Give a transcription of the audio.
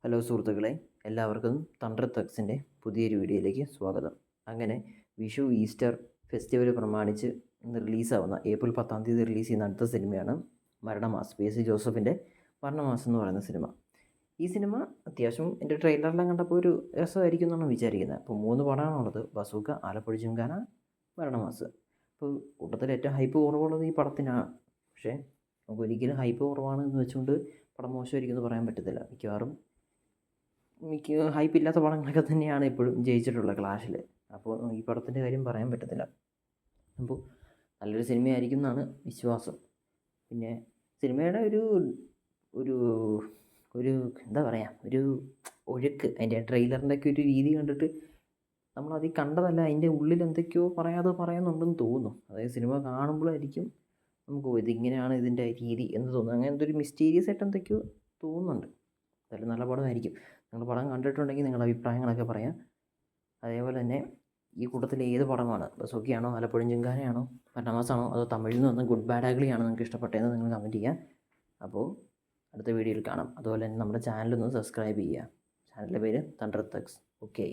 Hello സുഹൃത്തുക്കളെ, എല്ലാവർക്കും thunder തക്സിൻ്റെ പുതിയൊരു വീഡിയോയിലേക്ക് സ്വാഗതം. അങ്ങനെ വിഷു ഈസ്റ്റർ ഫെസ്റ്റിവൽ പ്രമാണിച്ച് ഇന്ന് റിലീസാവുന്ന ഏപ്രിൽ 10 റിലീസ് ചെയ്യുന്ന അടുത്ത സിനിമയാണ് മരണമാസം. പി എസ് സി ജോസഫിൻ്റെ മരണമാസം എന്ന് പറയുന്ന സിനിമ. ഈ സിനിമ അത്യാവശ്യം എൻ്റെ ട്രെയിലറെല്ലാം കണ്ടപ്പോൾ ഒരു രസമായിരിക്കും എന്നാണ് വിചാരിക്കുന്നത്. അപ്പോൾ 3 പടമാണുള്ളത്: ബസൂക്ക, ആലപ്പുഴ ജിംഖാന, മരണമാസം. അപ്പോൾ കൂട്ടത്തിൽ ഏറ്റവും ഹൈപ്പ് കുറവുള്ളത് ഈ പടത്തിനാണ്. പക്ഷേ നമുക്ക് ഒരിക്കലും ഹൈപ്പ് കുറവാണ് എന്ന് വെച്ചുകൊണ്ട് പടം മോശമായിരിക്കും എന്ന് പറയാൻ പറ്റത്തില്ല. മിക്ക ഹൈപ്പില്ലാത്ത പടങ്ങളൊക്കെ തന്നെയാണ് എപ്പോഴും ജയിച്ചിട്ടുള്ളത് ക്ലാഷിൽ. അപ്പോൾ ഈ പടത്തിൻ്റെ കാര്യം പറയാൻ പറ്റത്തില്ല. അപ്പോൾ നല്ലൊരു സിനിമയായിരിക്കും എന്നാണ് വിശ്വാസം. പിന്നെ സിനിമയുടെ ഒരു ഒരു ഒരു എന്താ പറയുക, ഒരു ഒഴുക്ക്, അതിൻ്റെ ട്രെയിലറിൻ്റെ ഒക്കെ ഒരു രീതി കണ്ടിട്ട് നമ്മളത് കണ്ടതല്ല, അതിൻ്റെ ഉള്ളിൽ എന്തൊക്കെയോ പറയാതെ പറയുന്നുണ്ടെന്ന് തോന്നുന്നു. അതായത് സിനിമ കാണുമ്പോഴായിരിക്കും നമുക്ക് ഇതിങ്ങനെയാണ് ഇതിൻ്റെ രീതി എന്ന് തോന്നുന്നു. അങ്ങനത്തെ ഒരു മിസ്റ്റീരിയസ് ആയിട്ട് എന്തൊക്കെയോ തോന്നുന്നുണ്ട്. എന്തായാലും നല്ല പടമായിരിക്കും. നിങ്ങൾ പടം കണ്ടിട്ടുണ്ടെങ്കിൽ നിങ്ങളുടെ അഭിപ്രായങ്ങളൊക്കെ പറയാം. അതേപോലെ തന്നെ ഈ കൂട്ടത്തിൽ ഏത് പടമാണ്, ബസൂക്കയാണോ, ആലപ്പുഴ ജിംഖാനയാണോ, മരണമാസമാണോ, അതോ തമിഴിൽ നിന്ന് വന്ന ഗുഡ് ബാഡ് ആഗ്ലി ആണോ നിങ്ങൾക്ക് ഇഷ്ടപ്പെട്ടതെന്ന് നിങ്ങൾ കമൻറ്റ് ചെയ്യുക. അപ്പോൾ അടുത്ത വീഡിയോയിൽ കാണാം. അതുപോലെ തന്നെ നമ്മുടെ ചാനലൊന്ന് സബ്സ്ക്രൈബ് ചെയ്യുക. ചാനലിൻ്റെ പേര് തണ്ടർ തക്സ്. ഓക്കെ.